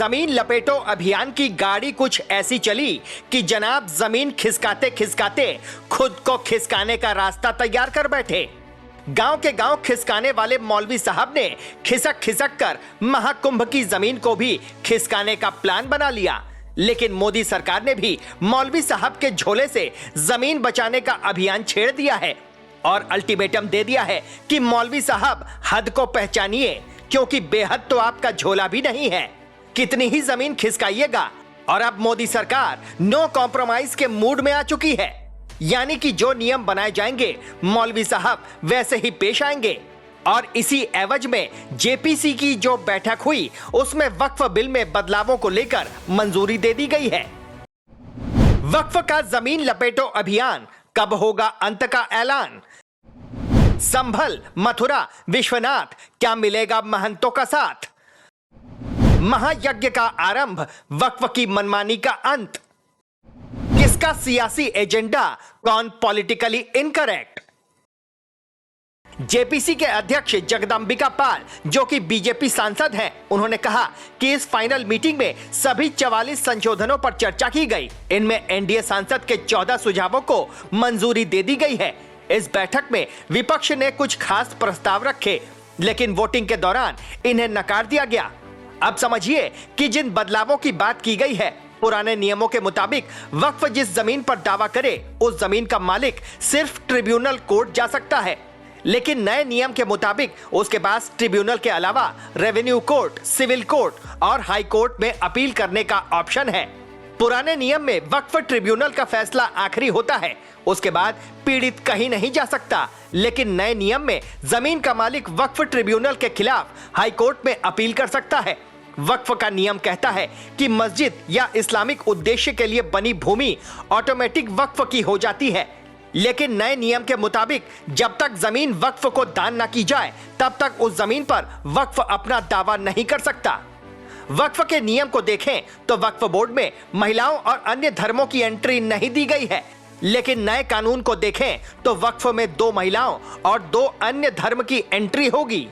जमीन लपेटो अभियान की गाड़ी कुछ ऐसी चली कि जनाब जमीन खिसकाते खिसकाते खुद को खिसकाने का रास्ता तैयार कर बैठे। गांव के गांव खिसकाने वाले मौलवी साहब ने खिसक खिसक कर महाकुंभ की जमीन को भी खिसकाने का प्लान बना लिया। लेकिन मोदी सरकार ने भी मौलवी साहब के झोले से जमीन बचाने का अभियान छेड़ दिया है और अल्टीमेटम दे दिया है कि मौलवी साहब हद को पहचानिए, क्योंकि बेहद तो आपका झोला भी नहीं है। कितनी ही जमीन खिसकाइएगा। और अब मोदी सरकार नो कॉम्प्रोमाइज के मूड में आ चुकी है, यानी कि जो नियम बनाए जाएंगे मौलवी साहब वैसे ही पेश आएंगे। और इसी एवज में जेपीसी की जो बैठक हुई उसमें वक्फ बिल में बदलावों को लेकर मंजूरी दे दी गई है। वक्फ का जमीन लपेटो अभियान कब होगा अंत का ऐलान? संभल, मथुरा, विश्वनाथ, क्या मिलेगा महंतों का साथ? महायज्ञ का आरंभ, वक्फ की मनमानी का अंत। किसका सियासी एजेंडा, कौन पॉलिटिकली इनकरेक्ट? जेपीसी के अध्यक्ष जगदंबिका पाल, जो कि बीजेपी सांसद हैं, उन्होंने कहा कि इस फाइनल मीटिंग में सभी 44 संशोधनों पर चर्चा की गई। इनमें एनडीए सांसद के 14 सुझावों को मंजूरी दे दी गई है। इस बैठक में विपक्ष ने कुछ खास प्रस्ताव रखे, लेकिन वोटिंग के दौरान इन्हें नकार दिया गया। अब समझिए कि जिन बदलावों की बात की गई है, पुराने नियमों के मुताबिक वक्फ जिस जमीन पर दावा करे उस जमीन का मालिक सिर्फ ट्रिब्यूनल कोर्ट जा सकता है। लेकिन नए नियम के मुताबिक उसके पास ट्रिब्यूनल के अलावा रेवेन्यू कोर्ट, सिविल कोर्ट और हाई कोर्ट में अपील करने का ऑप्शन है। पुराने नियम में वक्फ ट्रिब्यूनल का फैसला आखिरी होता है, उसके बाद पीड़ित कहीं नहीं जा सकता। लेकिन नए नियम में जमीन का मालिक वक्फ ट्रिब्यूनल के खिलाफ हाई कोर्ट में अपील कर सकता है। वक्फ का नियम कहता है कि मस्जिद या इस्लामिक उद्देश्य के लिए बनी भूमि ऑटोमेटिक वक्फ की हो जाती है। लेकिन नए नियम के मुताबिक जब तक जमीन वक्फ को दान न की जाए तब तक उस जमीन पर वक्फ अपना दावा नहीं कर सकता। वक्फ के नियम को देखें तो वक्फ बोर्ड में महिलाओं और अन्य धर्मों की एंट्री नहीं दी गई है। लेकिन नए कानून को देखें तो वक्फ में 2 महिलाओं और 2 अन्य धर्म की एंट्री होगी।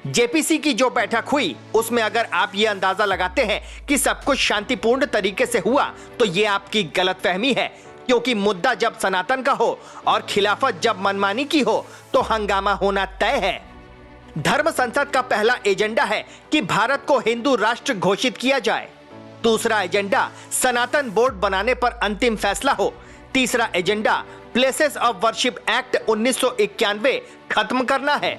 जेपीसी की जो बैठक हुई उसमें अगर आप ये अंदाजा लगाते हैं कि सब कुछ शांतिपूर्ण तरीके से हुआ तो ये आपकी गलतफहमी है, क्योंकि मुद्दा जब सनातन का हो और खिलाफत जब मनमानी की हो तो हंगामा होना तय है। धर्म संसद का पहला एजेंडा है कि भारत को हिंदू राष्ट्र घोषित किया जाए। दूसरा एजेंडा सनातन बोर्ड बनाने पर अंतिम फैसला हो। तीसरा agenda places of worship act 1991 खत्म करना है।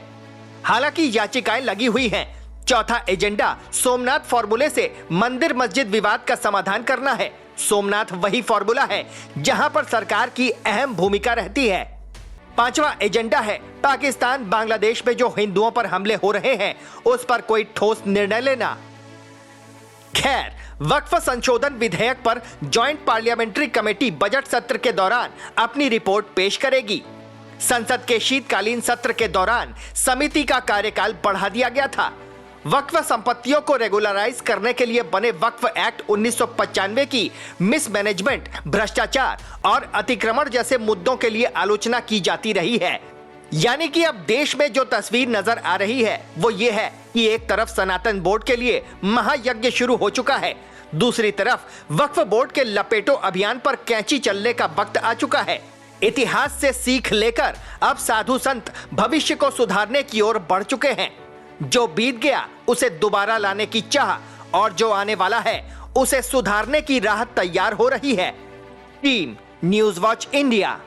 हालांकि याचिकाएं लगी हुई हैं। चौथा एजेंडा सोमनाथ फॉर्मूले से मंदिर मस्जिद विवाद का समाधान करना है। सोमनाथ वही फॉर्मूला है जहां पर सरकार की अहम भूमिका रहती है। पांचवा एजेंडा है पाकिस्तान बांग्लादेश में जो हिंदुओं पर हमले हो रहे हैं उस पर कोई ठोस निर्णय लेना। खैर, वक्फ संशोधन विधेयक पर जॉइंट पार्लियामेंट्री कमेटी बजट सत्र के दौरान अपनी रिपोर्ट पेश करेगी। संसद के शीतकालीन सत्र के दौरान समिति का कार्यकाल बढ़ा दिया गया था। वक्फ संपत्तियों को रेगुलराइज करने के लिए बने वक्फ एक्ट 1995 की मिसमैनेजमेंट, भ्रष्टाचार और अतिक्रमण जैसे मुद्दों के लिए आलोचना की जाती रही है। यानी कि अब देश में जो तस्वीर नजर आ रही है वो ये है कि एक तरफ सनातन बोर्ड के लिए महायज्ञ शुरू हो चुका है, दूसरी तरफ वक्फ बोर्ड के लपेटो अभियान पर कैंची चलने का वक्त आ चुका है। इतिहास से सीख लेकर अब साधु संत भविष्य को सुधारने की ओर बढ़ चुके हैं। जो बीत गया उसे दोबारा लाने की चाह और जो आने वाला है उसे सुधारने की राह तैयार हो रही है। Team news watch India.